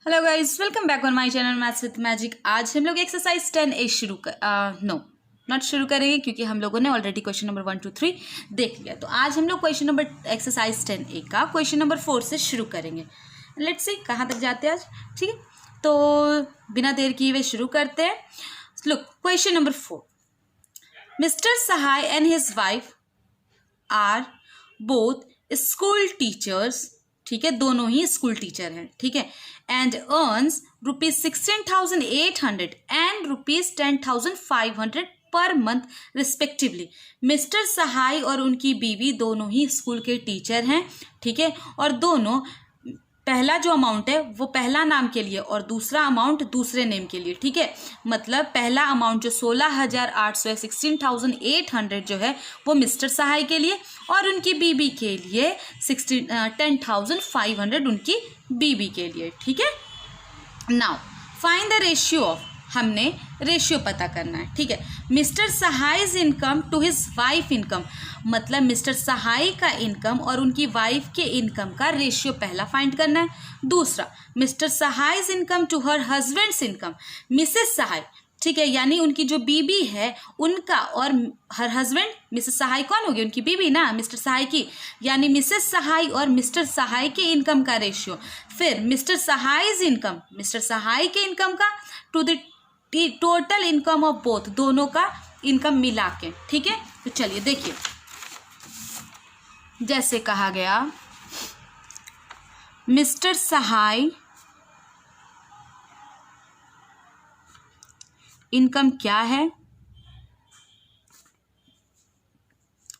Hello guys, welcome back on my channel maths with magic. आज हम लोग exercise 10A शुरू नॉट शुरू करेंगे क्योंकि हम लोगों ने ऑलरेडी क्वेश्चन नंबर 1 2 3 देख लिया। तो आज हम लोग क्वेश्चन नंबर एक्सरसाइज 10A का क्वेश्चन नंबर 4 से शुरू करेंगे। लेट्स सी कहाँ तक जाते हैं आज। ठीक है, तो बिना देर किए हुए शुरू करते हैं। Look, question number 4, mister Sahay and his wife are both school teachers. ठीक है, दोनों ही स्कूल टीचर हैं। ठीक है, and earns ₹16,800 and ₹10,500 per month respectively. Mister सहाय और उनकी बीवी दोनों ही स्कूल के टीचर हैं। ठीक है, और दोनों पहला जो अमाउंट है वो पहला नाम के लिए और दूसरा अमाउंट दूसरे नेम के लिए। ठीक है, मतलब पहला अमाउंट जो 16,800 16,800 जो है वो मिस्टर सहाय के लिए और उनकी बीबी के लिए 10,500 उनकी बीबी के लिए। ठीक है, now find the ratio of, हमने रेशियो पता करना है। ठीक है, mister Sahay's income to his wife income, मतलब मिस्टर सहाय का इनकम और उनकी वाइफ के इनकम का रेशियो पहला फाइंड करना है। दूसरा, mister Sahay's income to her husband's income, Mrs Sahay. ठीक है, यानी उनकी जो बीबी है उनका और हर हस्बैंड, मिसेस सहाय कौन होगी? उनकी बीबी ना, मिस्टर सहाय की, यानी मिसेस सहाय और मिस्टर सहाय के इनकम का रेशियो। फिर mister Sahay's income, mister Sahay के इनकम का to the total income of both, दोनों का इनकम मिला के। ठीक है, तो चलिए देखिए, जैसे कहा गया मिस्टर सहाय इनकम क्या है?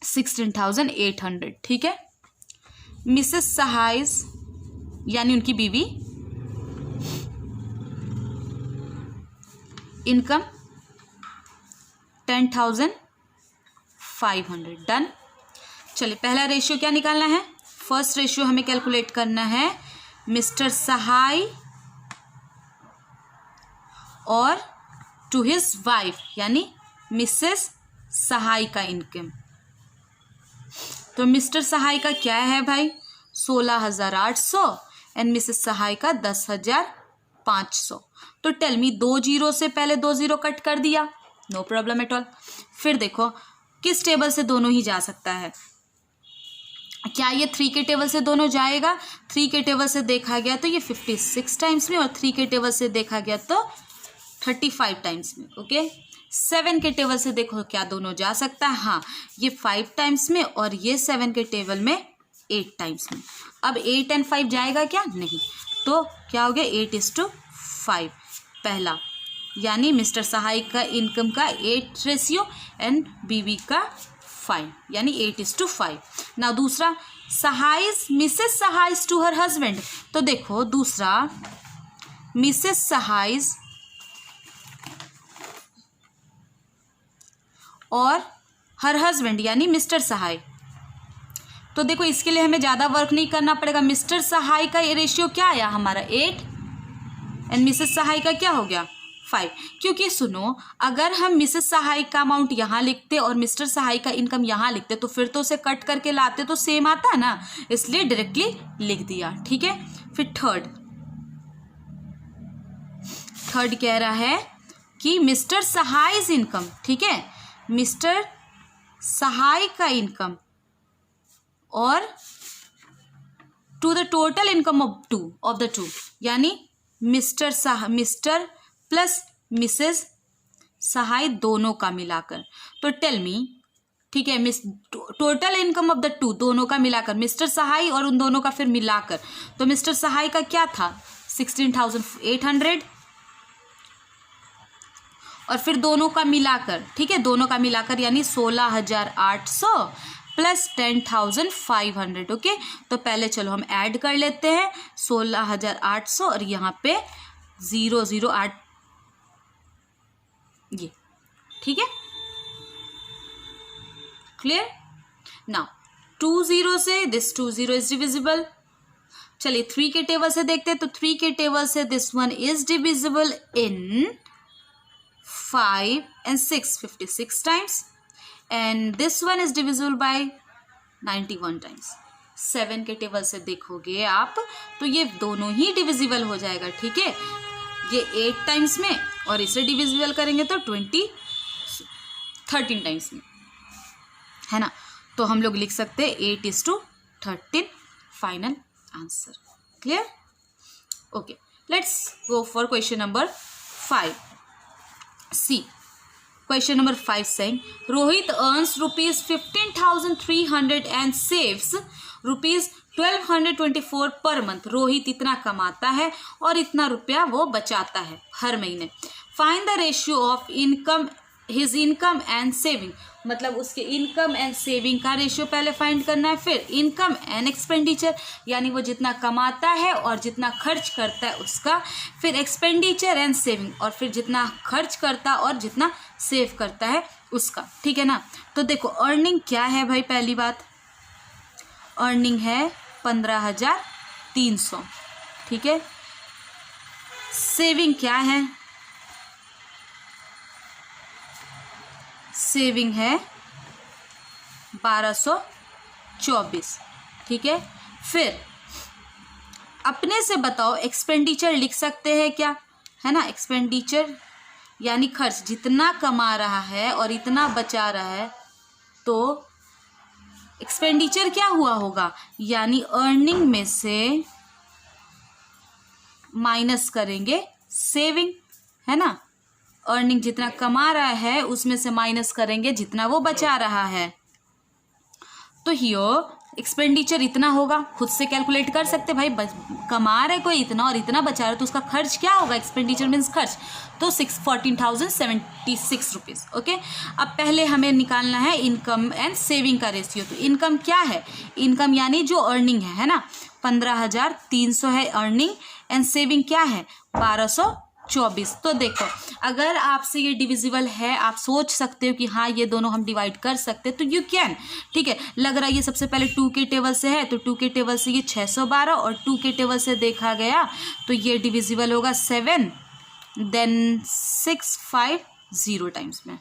16,800। ठीक है, मिसेस सहाय यानी उनकी बीवी इनकम 10,500। डन। चलिए, पहला रेशियो क्या निकालना है? फर्स्ट रेशियो हमें कैलकुलेट करना है मिस्टर सहाय और टू हिज वाइफ यानी मिसेस सहाय का इनकम। तो मिस्टर सहाय का क्या है भाई? 16,800 एंड मिसेस सहाय का 10,500। तो टेल मी, 2 जीरो से पहले 2 जीरो कट कर दिया, नो प्रॉब्लम एट ऑल। फिर देखो किस टेबल से दोनों ही जा सकता है। क्या ये 3 के टेबल से दोनों जाएगा? 3 के टेबल से देखा गया तो ये 56 टाइम्स में और 3 के टेबल से देखा गया तो 35 टाइम्स में। ओके, 7 के टेबल से देखो क्या दोनों जा सकता है? हाँ, ये 5 टाइम्स में और ये 7 के टेबल में 8 टाइम्स में। अब 8 एंड 5 जाएगा क्या? नहीं। तो क्या हो गया? 8:5 पहला, यानी मिस्टर सहाय का इनकम का 8 रेशियो एंड बीवी का 5, यानी 8:5। ना दूसरा, सहायज मिसेस सहायज टू हर हस्बैंड। तो देखो दूसरा, मिसेस सहायज और हर हस्बैंड यानी मिस्टर सहाय। तो देखो इसके लिए हमें ज़्यादा वर्क नहीं करना पड़ेगा। मिस्टर सहाय का ये रेशियो क्या आया हमारा? 8 एंड मिसेस सहाय का क्या हो गया? 5। क्योंकि सुनो, अगर हम मिसेस सहाय का अमाउंट यहाँ लिखते और मिस्टर सहाय का इनकम यहाँ लिखते तो फिर तो उसे कट करके लाते तो सेम आता ना, इसलिए डायरेक्टली लिख दिया। ठीक है, फिर थर्ड कह रहा है कि मिस्टर सहायज इनकम। ठीक है, मिस्टर सहाय का इनकम और to the total income of the two, यानी मिस्टर प्लस मिसेस सहाय दोनों का मिलाकर। तो टेल मी, ठीक है, total income of the two, दोनों का मिलाकर, मिस्टर सहाय और उन दोनों का फिर मिलाकर। तो मिस्टर सहाय का क्या था? 16,800 और फिर दोनों का मिलाकर। ठीक है, दोनों का मिलाकर यानी 16,800 प्लस 10,500। ओके, तो पहले चलो हम ऐड कर लेते हैं 16,800 और यहाँ पे 008 ये। ठीक है, क्लियर? नाउ 2 0 से दिस 2 0 इज डिविजिबल। चलिए 3 के टेबल से देखते हैं। तो 3 के टेबल से this one is divisible in 5 and 6, 56 times, and this one is divisible by 91 times, 7 के टेबल से देखोगे आप तो ये दोनों ही डिविजिबल हो जाएगा, ठीक है। ये 8 टाइम्स में और इसे डिविजिबल करेंगे तो 13 टाइम्स में, है ना। तो हम लोग लिख सकते हैं 8:13 final answer. Clear? Okay, let's go for question number 5. See question number 5 saying Rohit earns rupees 15,300 and saves rupees 1,224 per month. Rohit इतना कमाता है और इतना रुपया वो बचाता है हर महीने. Find the ratio of income his income and saving. मतलब उसके इनकम एंड सेविंग का रेशियो पहले फाइंड करना है, फिर इनकम एंड एक्सपेंडिचर यानी वो जितना कमाता है और जितना खर्च करता है उसका, फिर एक्सपेंडिचर एंड सेविंग और फिर जितना खर्च करता और जितना सेव करता है उसका, ठीक है ना। तो देखो अर्निंग क्या है भाई, पहली बात अर्निंग है 15,300, ठीक है। सेविंग क्या है, सेविंग है 1224, ठीक है। फिर अपने से बताओ एक्सपेंडिचर लिख सकते हैं क्या, है ना। एक्सपेंडिचर यानी खर्च, जितना कमा रहा है और इतना बचा रहा है तो एक्सपेंडिचर क्या हुआ होगा, यानी अर्निंग में से माइनस करेंगे सेविंग, है ना। अर्निंग जितना कमा रहा है उसमें से माइनस करेंगे जितना वो बचा रहा है। तो हियर एक्सपेंडिचर इतना होगा, खुद से कैलकुलेट कर सकते भाई, कमा रहे कोई इतना और इतना बचा रहा है तो उसका खर्च क्या होगा, एक्सपेंडिचर मीन्स खर्च, तो 14,076 रुपीज़। ओके, अब पहले हमें निकालना है इनकम एंड सेविंग का रेशियो। तो इनकम क्या है, इनकम यानी जो अर्निंग है ना, 15,300 है अर्निंग एंड सेविंग क्या है 1224। तो देखो अगर आपसे ये डिविजिबल है, आप सोच सकते हो कि हाँ ये दोनों हम डिवाइड कर सकते हैं, तो यू कैन, ठीक है। लग रहा है ये सबसे पहले 2 के टेबल से है तो 2 के टेबल से ये 612 और 2 के टेबल से देखा गया तो ये डिविजिबल होगा 7 देन 650 टाइम्स में।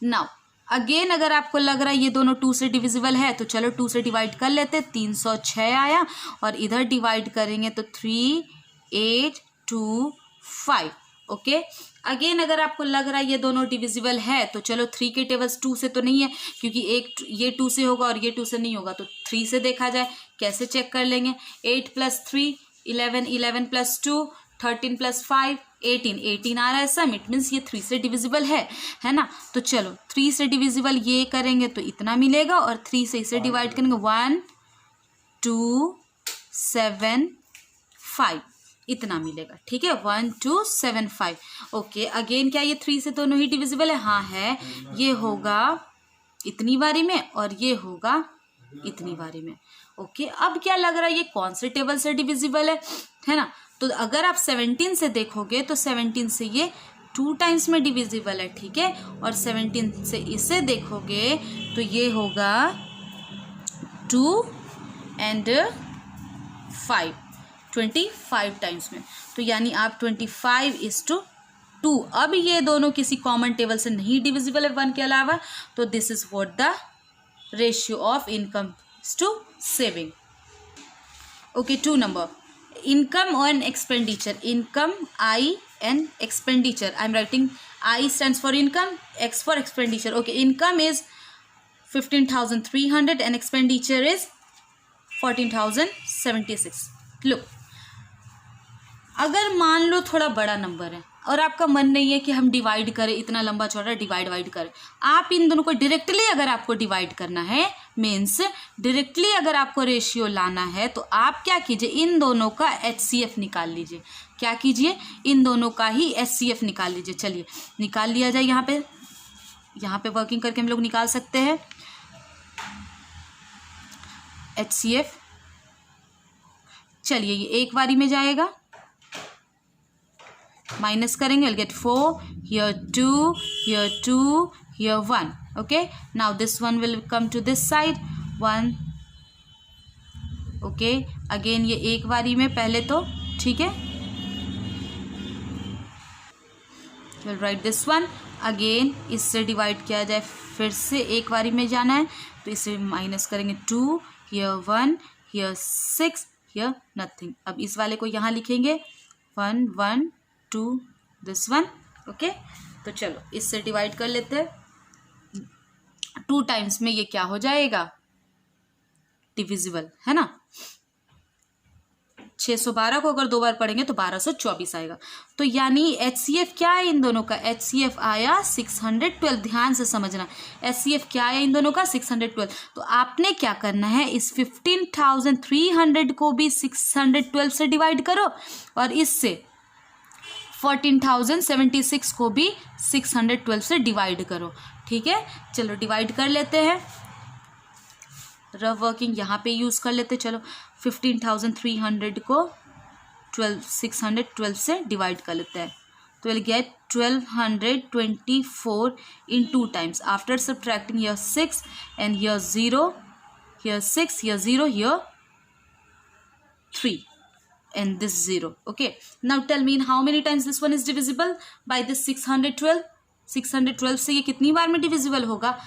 नाउ अगेन अगर आपको लग रहा है ये दोनों 2 से डिविजिबल है तो चलो 2 से डिवाइड कर लेते, 306 आया और इधर डिवाइड करेंगे तो 3825। ओके, अगेन अगर आपको लग रहा है ये दोनों डिविजिबल है तो चलो 3 के टेबल्स 2 से तो नहीं है क्योंकि एक ये 2 से होगा और ये 2 से नहीं होगा, तो 3 से देखा जाए। कैसे चेक कर लेंगे, 8 + 3 11, 11 + 2 13 + 5 18, 18 आ रहा है सम, इट मीन्स ये 3 से डिविजिबल है ना। तो चलो 3 से डिविजिबल ये करेंगे तो इतना मिलेगा और 3 से इसे डिवाइड करेंगे 1275 इतना मिलेगा, ठीक है 1275। ओके, अगेन क्या ये 3 से दोनों ही डिविजिबल है, हाँ है। ये होगा इतनी बारी में और ये होगा इतनी बारी में। ओके, अब क्या लग रहा है ये कौन से टेबल से डिविजिबल है ना। तो अगर आप 17 से देखोगे तो 17 से ये 2 टाइम्स में डिविजिबल है, ठीक है। और 17 से इसे देखोगे तो ये होगा 2 and 5 25 टाइम्स में। तो यानी आप 25:2। अब ये दोनों किसी कॉमन टेबल से नहीं डिविजिबल है 1 के अलावा, तो this is what the ratio of income to saving. Okay, 2 नंबर income and expenditure. Income I and expenditure. I'm writing I stands for income, X for expenditure. Okay, income is 15,300 and expenditure is 14,076. Look, अगर मान लो थोड़ा बड़ा number है और आपका मन नहीं है कि हम डिवाइड करें, इतना लंबा चौड़ा डिवाइड करें, आप इन दोनों को डायरेक्टली अगर आपको डिवाइड करना है, मीन्स डायरेक्टली अगर आपको रेशियो लाना है, तो आप क्या कीजिए, इन दोनों का HCF निकाल लीजिए। क्या कीजिए, इन दोनों का ही HCF निकाल लीजिए। चलिए निकाल लिया जाए, यहाँ पे वर्किंग करके हम लोग निकाल सकते हैं HCF। चलिए ये एक बारी में जाएगा, माइनस करेंगे, will get 4 here 2 here 2 here 1. okay, now this one will come to this side 1. okay, again ये एक बारी में पहले तो, ठीक है, we'll write this one again। इससे डिवाइड किया जाए, फिर से एक बारी में जाना है तो इसे माइनस करेंगे 2 हियर 1, हियर 6, हियर नथिंग। अब इस वाले को यहाँ लिखेंगे 1 1 2 दिस वन। ओके, तो चलो इससे डिवाइड कर लेते हैं। 2 टाइम्स में ये क्या हो जाएगा, डिविजिबल है ना। 612 को अगर 2 बार पढ़ेंगे तो 1224 आएगा। तो यानी HCF क्या है इन दोनों का, HCF आया 612। ध्यान से समझना, HCF क्या आया इन दोनों का, 612। तो आपने क्या करना है, इस 15,300 को भी 612 से डिवाइड करो और इससे 14,076 को भी 612 से डिवाइड करो। ठीक है, चलो डिवाइड कर लेते हैं। रफ वर्किंग यहाँ पे यूज़ कर लेते। चलो 15,300 को 612 से डिवाइड कर लेते हैं। तो will gate 1224 in 2 times after subtracting here 6 and here 0, here 6, here 0, here 3 and this 0. Okay, now tell me in how many times this one is divisible by this 612. 612 से ये कितनी बार में डिविजिबल होगा,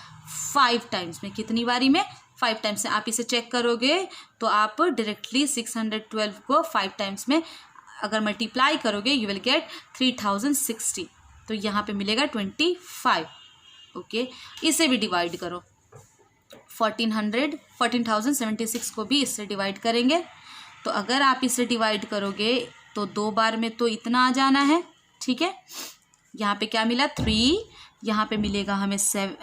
5 टाइम्स में। कितनी बारी में, 5 टाइम्स में। आप इसे चेक करोगे तो आप डायरेक्टली 612 को 5 टाइम्स में अगर मल्टीप्लाई करोगे यू विल गेट 3060। तो यहाँ पे मिलेगा 25। ओके, इसे भी डिवाइड करो। 14,076 को भी इससे डिवाइड करेंगे। तो अगर आप इसे डिवाइड करोगे तो 2 बार में तो इतना आ जाना है। ठीक है, यहाँ पे क्या मिला 3, यहाँ पे मिलेगा हमें 7,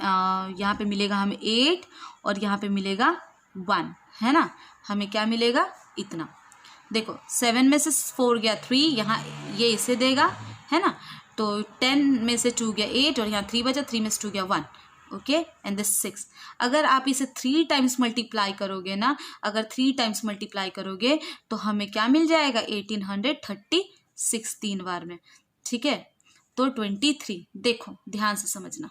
यहाँ पे मिलेगा हमें 8 और यहाँ पे मिलेगा 1, है ना। हमें क्या मिलेगा, इतना। देखो 7 में से 4 गया 3, यहाँ ये इसे देगा, है ना। तो 10 में से 2 गया 8 और यहाँ 3 बचा, 3 में से 2 गया 1। Okay, and this 6। अगर आप इसे 3 टाइम्स मल्टीप्लाई करोगे ना, अगर 3 टाइम्स मल्टीप्लाई करोगे तो हमें क्या मिल जाएगा, 1836 3 बार में। ठीक है, तो 23। देखो ध्यान से समझना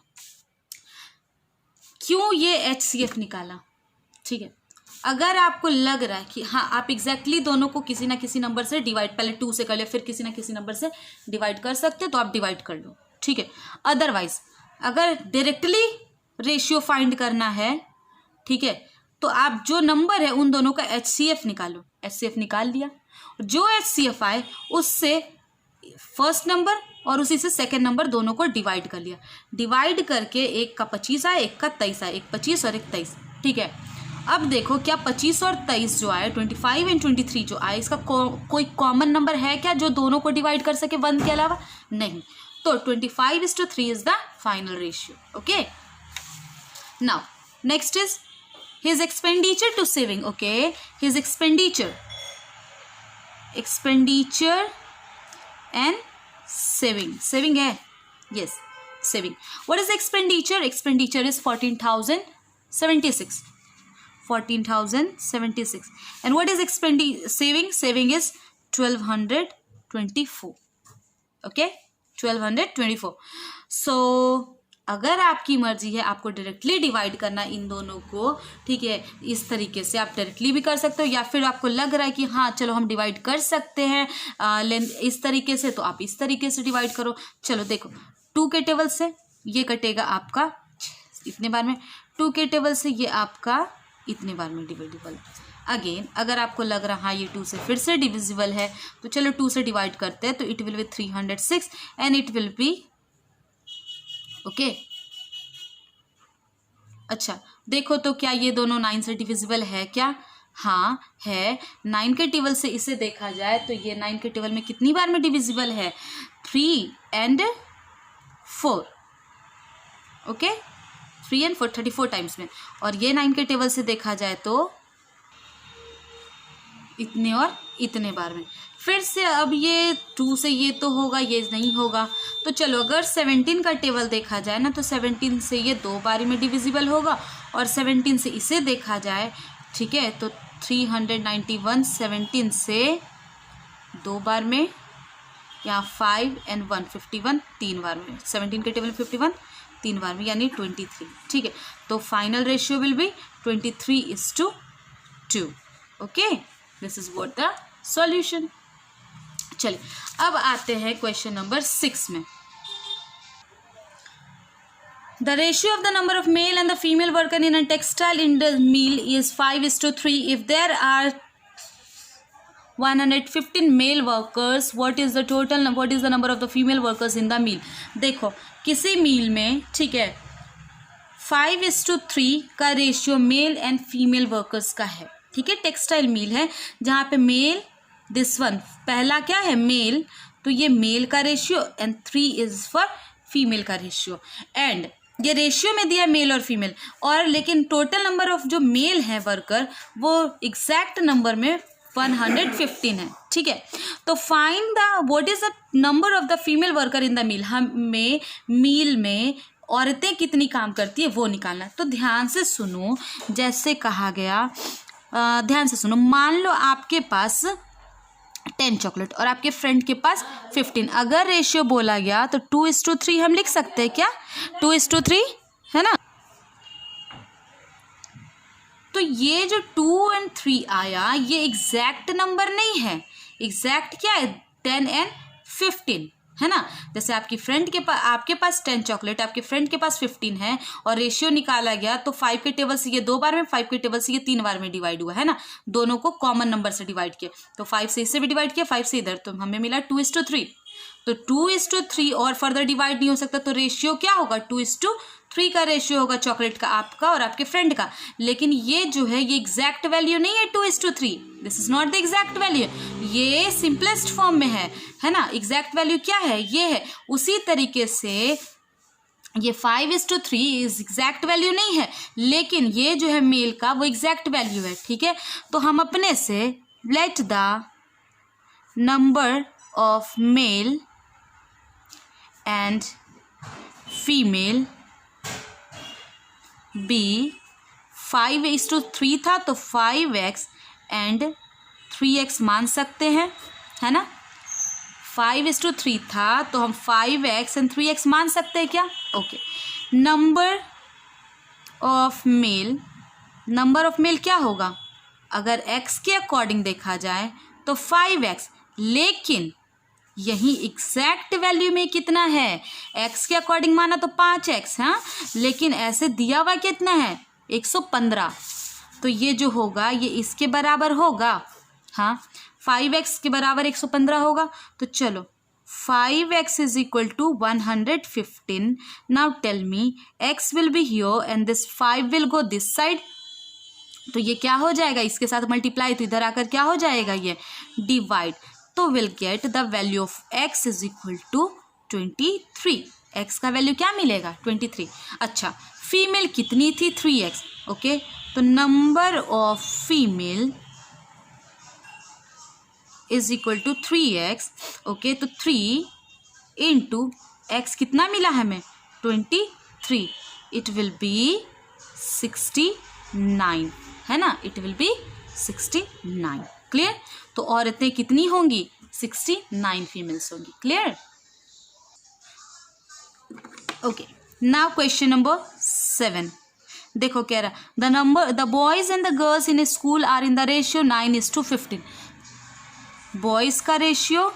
क्यों ये HCF निकाला। ठीक है, अगर आपको लग रहा है कि हाँ आप एग्जैक्टली दोनों को किसी ना किसी नंबर से डिवाइड, पहले 2 से कर लिया फिर किसी ना किसी नंबर से डिवाइड कर सकते तो आप डिवाइड कर लो। ठीक है, अदरवाइज अगर डायरेक्टली रेशियो फाइंड करना है, ठीक है, तो आप जो नंबर है उन दोनों का HCF निकालो। HCF निकाल लिया, जो HCF आए उससे फर्स्ट नंबर और उसी से सेकेंड नंबर दोनों को डिवाइड कर लिया। डिवाइड करके एक का 25 आया, एक का 23 आया, एक 25 और एक 23। ठीक है, अब देखो क्या 25 और 23 जो आए, 25 एंड 23 जो आए, इसका कोई कॉमन नंबर है क्या जो दोनों को डिवाइड कर सके 1 के अलावा? नहीं। तो 25:3 is the final ratio. Okay, now next is his expenditure to saving. Okay, his expenditure and saving है, yes, saving. What is expenditure? Expenditure is 14,076. 14,076. And what is saving? Saving is 1,224. Okay, 1,224. So अगर आपकी मर्जी है आपको directly divide करना इन दोनों को, ठीक है, इस तरीके से आप डायरेक्टली भी कर सकते हो, या फिर आपको लग रहा है कि हाँ चलो हम डिवाइड कर सकते हैं लेंथ इस तरीके से, तो आप इस तरीके से डिवाइड करो। चलो देखो 2 के टेबल से ये कटेगा आपका इतने बार में, 2 के टेबल से ये आपका इतने बार में डिविजिबल। अगेन अगर आपको लग रहा हाँ ये 2 से फिर से डिविजिबल है तो चलो 2 से डिवाइड करते हैं, तो it will B 306 and it will B okay. अच्छा देखो तो क्या ये दोनों 9 से डिविजिबल है क्या? हाँ है। 9 के टेबल से इसे देखा जाए तो ये 9 के टेबल में कितनी बार में डिविजिबल है? 3 and 4। ओके, 3 and 4 34 टाइम्स में। और ये 9 के टेबल से देखा जाए तो इतने और इतने बार में। फिर से अब ये 2 से ये तो होगा, ये नहीं होगा। तो चलो अगर 17 का टेबल देखा जाए ना तो 17 से ये 2 बारी में डिविजिबल होगा, और 17 से इसे देखा जाए, ठीक है, तो 391 17 से 2 बार में, यहाँ 5 and 1 51 3 बार में, 17 के टेबल 51 3 बार में, यानी 23। ठीक है, तो final ratio will be 23:2। Okay, this is what the solution. चलिए अब आते हैं क्वेश्चन नंबर 6 में। The ratio of the number of male and the female worker in a textile mill is 5:3. If there are 115 male workers, what is the number of the female workers in the mill. देखो किसी mill में, ठीक है, 5:3 का ratio male and female workers का है. ठीक है, टेक्सटाइल मिल है जहाँ पे मेल, दिस वन पहला क्या है मेल, तो ये मेल का ratio and 3 is for female का रेशियो. एंड ये रेशियो में दिया मेल और फीमेल, और लेकिन टोटल नंबर ऑफ जो मेल है वर्कर वो एग्जैक्ट नंबर में 115 है. ठीक है, तो find the what is the number of the female worker in the मिल. हमें मिल में औरतें कितनी काम करती है वो निकालना. तो ध्यान से सुनो, जैसे कहा गया, ध्यान से सुनो. मान लो आपके पास 10 चॉकलेट और आपके फ्रेंड के पास 15. अगर रेशियो बोला गया तो 2:3 हम लिख सकते हैं क्या? 2:3 है ना. तो ये जो 2 और 3 आया ये एग्जैक्ट नंबर नहीं है. एग्जैक्ट क्या है? 10 और 15 है ना. जैसे आपकी फ्रेंड के पास, आपके पास 10 चॉकलेट, आपके फ्रेंड के पास 15 है और रेशियो निकाला गया तो 5 के टेबल से ये 2 बार में, 5 के टेबल से ये 3 बार में डिवाइड हुआ है ना. दोनों को कॉमन नंबर से डिवाइड किया, तो 5 से इससे भी डिवाइड किया, 5 से इधर, तो हमें मिला 2:3. तो 2:3 और फर्दर डिवाइड नहीं हो सकता, तो रेशियो क्या होगा? 2:3 का रेशियो होगा चॉकलेट का, आपका और आपके फ्रेंड का. लेकिन ये जो है ये एग्जैक्ट वैल्यू नहीं है 2:3. This is not the exact value. ये सिंपलेस्ट फॉर्म में है ना. एग्जैक्ट वैल्यू क्या है? ये है. उसी तरीके से ये 5:3 इज एग्जैक्ट वैल्यू नहीं है, लेकिन ये जो है मेल का वो एग्जैक्ट वैल्यू है. ठीक है, तो हम अपने से let the number of male and female be 5:3 था तो 5x एंड 3x मान सकते हैं, है ना. 5:3 था तो हम 5x एंड 3x मान सकते हैं क्या? ओके. नंबर ऑफ मेल क्या होगा? अगर x के अकॉर्डिंग देखा जाए तो 5x, लेकिन यही एग्जैक्ट वैल्यू में कितना है? x के अकॉर्डिंग माना तो 5x, हाँ, लेकिन ऐसे दिया हुआ कितना है? 115. तो ये जो होगा ये इसके बराबर होगा, हाँ, 5x के बराबर 115 होगा. तो चलो 5x is equal to 115. Now tell me x will be here and this 5 will go this side, तो ये क्या हो जाएगा? इसके साथ मल्टीप्लाई, तो इधर आकर क्या हो जाएगा? ये डिवाइड. तो will get the value of x is equal to 23. x का वैल्यू क्या मिलेगा? 23. अच्छा, फीमेल कितनी थी? 3x. ओके, तो number of female is equal to 3x. Okay, तो 3 इंटू x कितना मिला हमें? 23. इट विल बी 69, है ना. It will be 69. क्लियर. तो औरतें कितनी होंगी? 69 फीमेल्स होंगी. Clear. Okay, now question number 7. देखो कह रहा the boys and the girls in a school are in the ratio 9:15. Boys का रेशियो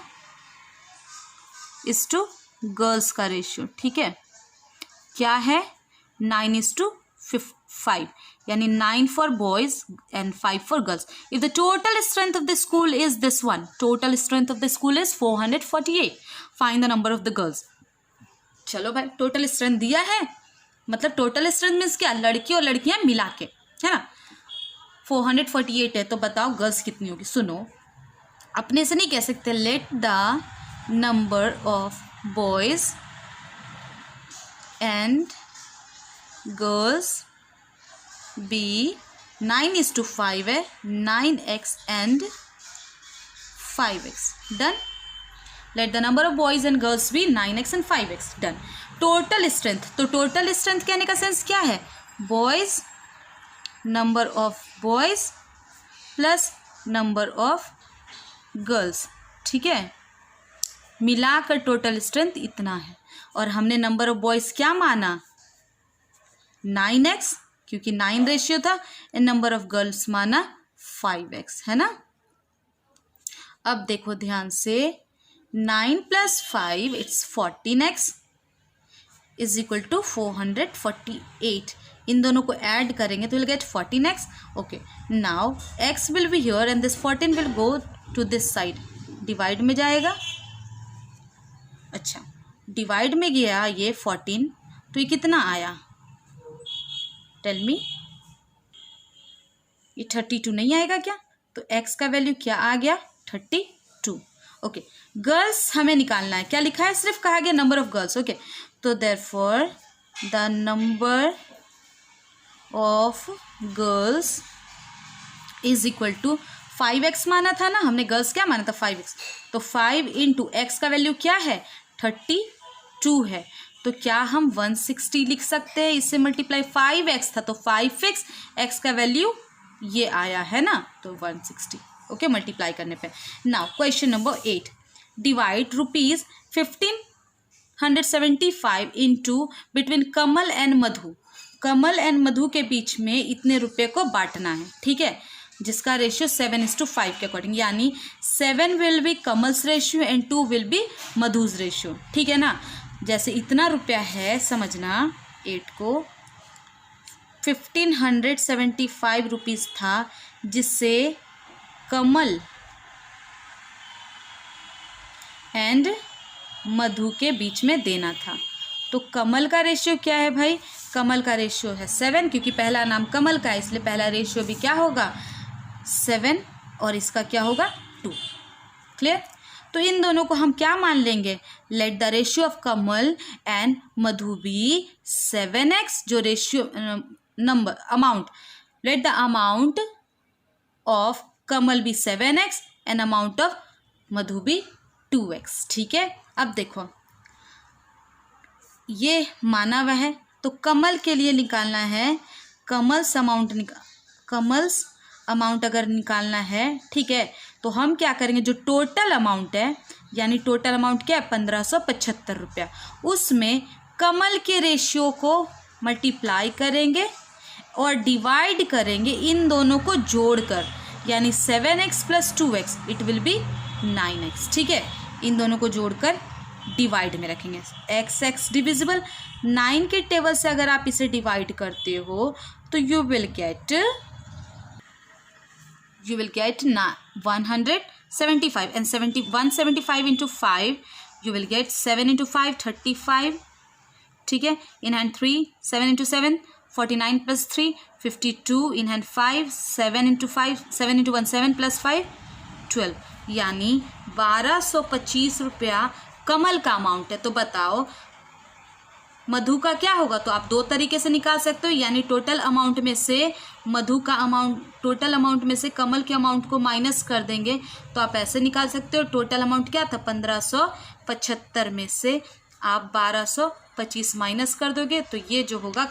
इज टू गर्ल्स का रेशियो. ठीक है, क्या है? 9:5, यानी 9 for boys and 5 for girls. If the total strength of the school is this one, total strength of the school is 448. Find the number of the girls. चलो भाई, total strength दिया है, मतलब टोटल स्ट्रेंथ मीन्स क्या? लड़की और लड़कियां मिला के, है ना. 448 है, तो बताओ गर्ल्स कितनी होगी. सुनो, अपने से नहीं कह सकते. Let the number of boys and girls be 9:5 है, 9x and 5x. Done. Let the number of boys and girls be 9x and 5x. Done. Total strength, तो टोटल स्ट्रेंथ कहने का सेंस क्या है? Boys, number of boys plus number of girls. ठीक है, मिलाकर total strength इतना है. और हमने नंबर ऑफ बॉयज क्या माना? 9x, क्योंकि 9 रेशियो था, एंड नंबर ऑफ गर्ल्स माना 5x, है ना. अब देखो ध्यान से, 9 + 5 it's 14x is equal to 448. इन दोनों को ऐड करेंगे तो will get 14x. Okay, now x will be here and this 14 will go to this side. Divide में जाएगा. अच्छा, डिवाइड में गया ये 14, तो ये कितना आया? Tell me. ये 32 नहीं आएगा क्या? तो x का वैल्यू क्या आ गया? 32. ओके, गर्ल्स हमें निकालना है. क्या लिखा है? सिर्फ कहा गया नंबर ऑफ गर्ल्स. ओके, तो therefore the number of girls is equal to 5x माना था ना हमने. गर्ल्स क्या माना था? 5x. तो 5 इंटू एक्स का वैल्यू क्या है? 32 है. तो क्या हम 160 लिख सकते हैं? इससे मल्टीप्लाई 5x था तो 5x, x का वैल्यू ये आया है ना, तो 160. ओके, मल्टीप्लाई करने पे. Now question number 8. Divide ₹1575 into between Kamal and Madhu. Kamal and Madhu के बीच में इतने रुपए को बांटना है. ठीक है, जिसका रेशियो 7:5 के अकॉर्डिंग, यानी 7 will be Kamal's ratio and 2 will be Madhu's ratio. ठीक है ना. जैसे इतना रुपया है, समझना 8 को 1575 रुपीज़ था, जिससे कमल एंड मधु के बीच में देना था. तो कमल का रेशियो क्या है भाई? कमल का रेशियो है 7, क्योंकि पहला नाम कमल का है, इसलिए पहला रेशियो भी क्या होगा? 7, और इसका क्या होगा? 2. क्लियर. तो इन दोनों को हम क्या मान लेंगे? Let the ratio of Kamal and Madhu be 7x. जो ratio number amount, let the amount of Kamal be 7x and amount of Madhu be 2x. ठीक है. अब देखो, ये माना हुआ है, तो कमल के लिए निकालना है. कमल्स अमाउंट अगर निकालना है, ठीक है, तो हम क्या करेंगे? जो टोटल अमाउंट है, यानी टोटल अमाउंट क्या है? 1575 रुपया. उसमें कमल के रेशियो को मल्टीप्लाई करेंगे और डिवाइड करेंगे इन दोनों को जोड़कर, यानी 7x plus 2x it will B 9x. ठीक है, इन दोनों को जोड़कर डिवाइड में रखेंगे. x डिविजिबल 9 के टेबल से अगर आप इसे डिवाइड करते हो तो you will get 175 and 175 into 5 you will get 7 into 5 35. ठीक है, in hand 3 7 into 7 49 plus 3 52. in hand 5 7 into 5 7 into 1 7 plus 5 12. यानी 1225 रुपया कमल का अमाउंट है. तो बताओ मधु का क्या होगा? तो आप दो तरीके से निकाल सकते हो, यानी टोटल अमाउंट में से मधु का अमाउंट, टोटल अमाउंट में से कमल के अमाउंट को माइनस कर देंगे, तो आप ऐसे निकाल सकते हो. टोटल अमाउंट क्या था? 1575 में से आप 1225 माइनस कर दोगे, तो ये जो होगा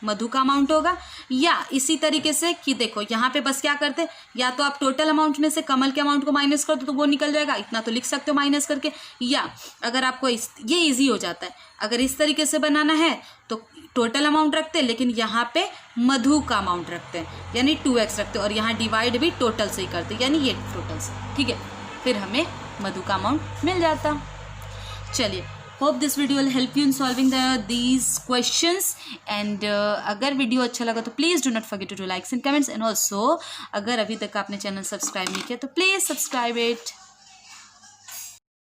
मधु का अमाउंट होगा. या इसी तरीके से कि देखो यहाँ पे बस क्या करते, या तो आप टोटल अमाउंट में से कमल के अमाउंट को माइनस कर दो तो वो निकल जाएगा, इतना तो लिख सकते हो माइनस करके. या अगर आपको ये इजी हो जाता है, अगर इस तरीके से बनाना है तो टोटल अमाउंट रखते हैं, लेकिन यहाँ पे मधु का अमाउंट रखते हैं, यानी 2x रखते हैं, और यहाँ डिवाइड भी टोटल से ही करते हैं, यानी ये टोटल से. ठीक है, फिर हमें मधु का अमाउंट मिल जाता. चलिए, hope this video will help you in solving these questions. And अगर वीडियो अच्छा लगा तो please do not forget to do likes and comments. And also अगर अभी तक आपने चैनल सब्सक्राइब नहीं किया तो प्लीज़ सब्सक्राइब इट.